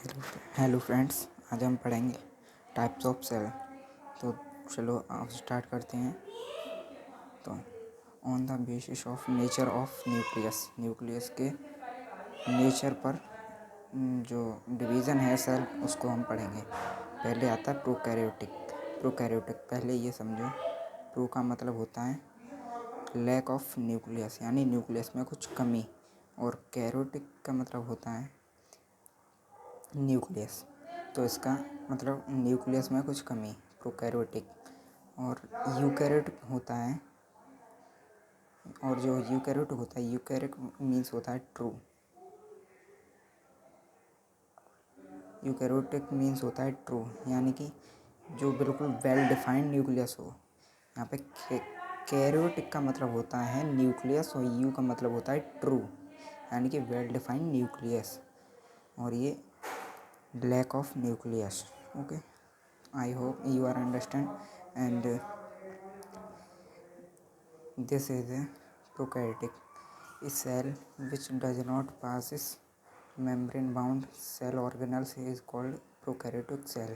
Hello friends, आज हम पढ़ेंगे टाइप्स ऑफ सेल। तो चलो आप स्टार्ट करते हैं। तो on the basis of nature of nucleus के नेचर पर जो डिवीज़न है सेल उसको हम पढ़ेंगे। पहले आता है प्रोकैरियोटिक। पहले ये समझो, प्रो का मतलब होता है लैक ऑफ न्यूक्लियस, यानी न्यूक्लियस में कुछ कमी, और कैरियोटिक का मतलब होता है न्यूक्लियस। तो इसका मतलब न्यूक्लियस में कुछ कमी, प्रोकैरियोटिक। और यूकैरियोटिक होता है, और जो यूकैरियोटिक होता है, यूकैरियोटिक मीन्स होता है ट्रू। यूकैरियोटिक मीन्स होता है ट्रू, यानी कि जो बिल्कुल वेल डिफाइंड न्यूक्लियस हो। यहाँ पे कैरियोटिक का मतलब होता है न्यूक्लियस, और यू का मतलब होता है ट्रू, यानी कि वेल डिफाइंड न्यूक्लियस, और ये lack of nucleus. Okay, I hope you are understand. And this is a prokaryotic. A cell which does not passes membrane bound cell organelles is called prokaryotic cell.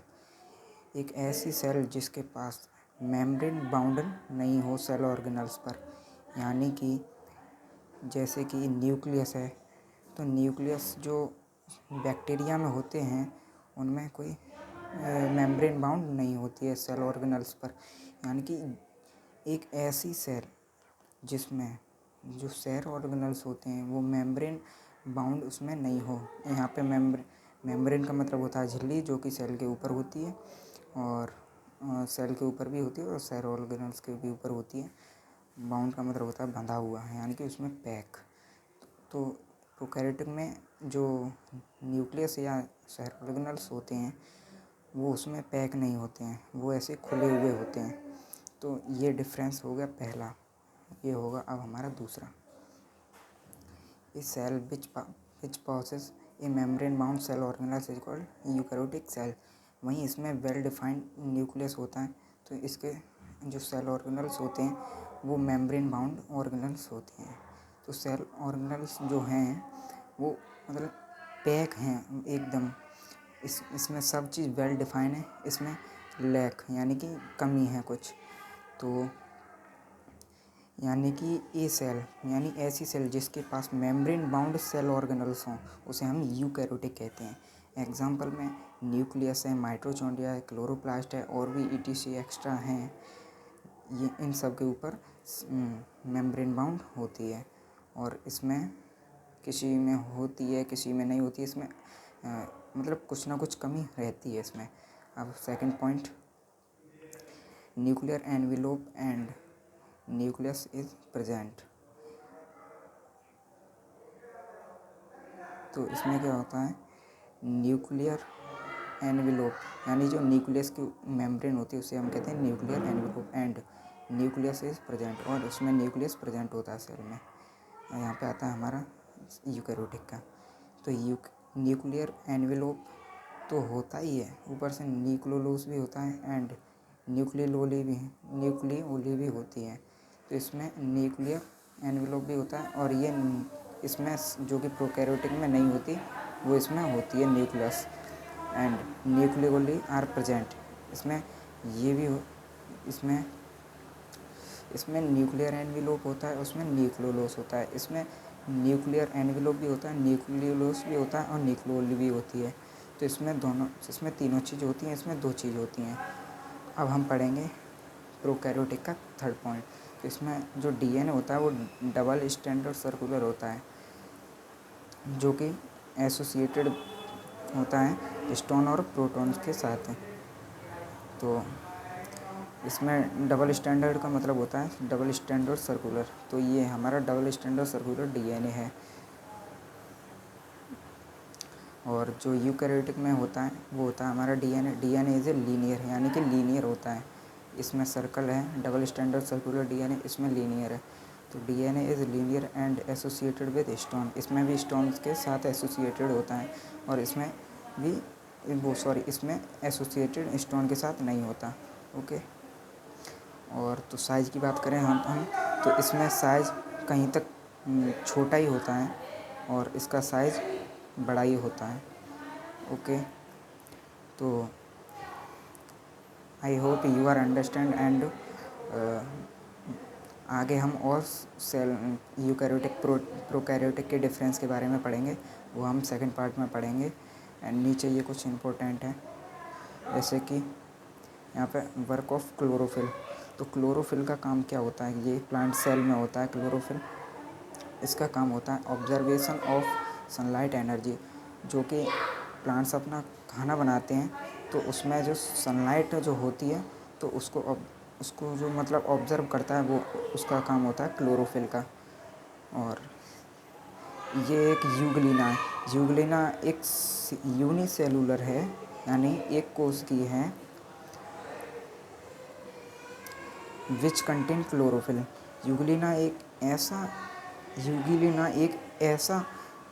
एक ऐसी cell जिसके पास membrane बाउंडन नहीं हो cell organelles पर, यानी कि जैसे कि न्यूक्लियस है, तो न्यूक्लियस जो बैक्टीरिया में होते हैं उनमें कोई मेम्ब्रेन बाउंड नहीं होती है सेल ऑर्गेनल्स पर, यानी कि एक ऐसी सेल जिसमें जो सेल ऑर्गेनल्स होते हैं वो मेम्ब्रेन बाउंड उसमें नहीं हो। यहाँ पे मेम्ब्रेन का मतलब होता है झिल्ली, जो कि सेल के ऊपर होती है, और सेल के ऊपर भी होती है और सेल ऑर्गेनल्स के भी ऊपर होती है। बाउंड का मतलब होता है बंधा हुआ है, यानी कि उसमें पैक। तो प्रोकैरियोटिक में जो न्यूक्लियस या सेल ऑर्गेनल्स होते हैं वो उसमें पैक नहीं होते हैं, वो ऐसे खुले हुए होते हैं। तो ये डिफरेंस हो गया पहला। ये होगा अब हमारा दूसरा। A cell which possess a membrane bound cell organelles is called eukaryotic cell. वहीं इसमें वेल डिफाइंड न्यूक्लियस होता है, तो इसके जो सेल ऑर्गेनल्स होते हैं वो मेम्ब्रेन बाउंड ऑर्गेनल्स होते हैं। तो सेल ऑर्गेनल्स जो हैं वो मतलब पैक हैं एकदम। इसमें सब चीज़ वेल डिफाइन है, इसमें लैक यानी कि कमी है कुछ। तो यानी कि ए सेल यानी ऐसी सेल जिसके पास मेम्ब्रेन बाउंड सेल ऑर्गेनल्स हों उसे हम यूकैरियोटिक कहते हैं। एग्जांपल में न्यूक्लियस है, माइटोचॉन्ड्रिया है, क्लोरोप्लास्ट है, और भी ETC एक्स्ट्रा हैं। ये इन सब के ऊपर मेम्ब्रेन बाउंड होती है, और इसमें किसी में होती है किसी में नहीं होती। इसमें मतलब कुछ ना कुछ कमी रहती है इसमें। अब second point, nuclear envelope and nucleus is present. तो इसमें क्या होता है, न्यूक्लियर एनवेलोप यानी जो न्यूक्लियस की मेम्ब्रेन होती है उसे हम कहते हैं nuclear envelope, and nucleus is present, और उसमें न्यूक्लियस प्रेजेंट होता है सेल में। यहाँ पे आता है हमारा यूकैरियोटिक का। तो न्यूक्लियर एनवेलोप तो होता ही है, ऊपर से न्यूक्लियोलस भी होता है, एंड न्यूक्लियोली भी होती है। तो इसमें न्यूक्लियर एनवेलोप भी होता है, और ये इसमें जो कि प्रोकैरियोटिक में नहीं होती वो इसमें होती है nucleus, and nucleoli are present. इसमें ये भी इसमें न्यूक्लियर एनवेलोप होता है, उसमें न्यूक्लियोलस होता है। इसमें न्यूक्लियर एनवेलोप भी होता है, न्यूक्लियोलस भी होता है, और न्यूक्लियोली भी होती है। तो इसमें तीनों चीज़ होती हैं, इसमें दो चीज़ होती हैं। अब हम पढ़ेंगे प्रोकैरियोटिक का थर्ड पॉइंट। तो इसमें जो DNA होता है वो डबल स्टैंडर्ड सर्कुलर होता है, जो कि एसोसिएटेड होता है स्टोन और प्रोटॉन्स के साथ। तो इसमें डबल स्टैंडर्ड का मतलब होता है डबल स्टैंडर्ड सर्कुलर। तो ये हमारा डबल स्टैंडर्ड सर्कुलर DNA है। और जो यूकैरियोटिक में होता है वो होता है हमारा DNA इज़ ए लीनियर, यानी कि लीनियर होता है। इसमें सर्कल है, डबल स्टैंडर्ड सर्कुलर DNA, इसमें लीनियर है। तो DNA is linear and associated with stone. इसमें भी स्टोन्स के साथ एसोसिएटेड होता है, और इसमें एसोसिएटेड स्टोन के साथ नहीं होता। ओके। और तो साइज़ की बात करें हम तो इसमें साइज़ कहीं तक छोटा ही होता है, और इसका साइज़ बड़ा ही होता है। ओके, तो I hope you are understand and आगे हम और सेल यूकैरियोटिक प्रोकैरियोटिक के डिफरेंस के बारे में पढ़ेंगे, वो हम सेकंड पार्ट में पढ़ेंगे। एंड नीचे ये कुछ इम्पोर्टेंट है, जैसे कि यहाँ पे वर्क ऑफ क्लोरोफिल। तो क्लोरोफिल का काम क्या होता है, ये प्लांट सेल में होता है क्लोरोफिल। इसका काम होता है ऑब्जर्वेशन ऑफ सनलाइट एनर्जी, जो कि प्लांट्स अपना खाना बनाते हैं तो उसमें जो सनलाइट जो होती है तो उसको जो मतलब ऑब्ज़र्व करता है, वो उसका काम होता है क्लोरोफिल का। और ये एक यूग्लिना है। यूग्लिना एक यूनिसेलुलर है, यानी एक कोश की है, विच कंटेन क्लोरोफिल। यूग्लिना एक ऐसा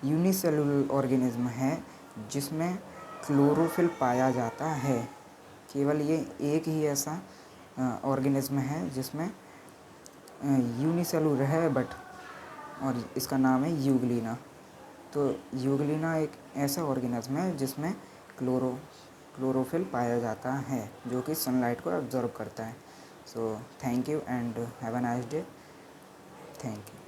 यूनिसेलुलर ऑर्गेनिज्म है जिसमें क्लोरोफिल पाया जाता है। केवल ये एक ही ऐसा ऑर्गेनिज्म है जिसमें यूनिसेलुलर है बट, और इसका नाम है यूग्लिना। तो यूग्लिना एक ऐसा ऑर्गेनिज्म है जिसमें क्लोरोफिल पाया जाता है, जो कि सनलाइट को ऑब्जर्व करता है। So thank you and have a nice day. Thank you.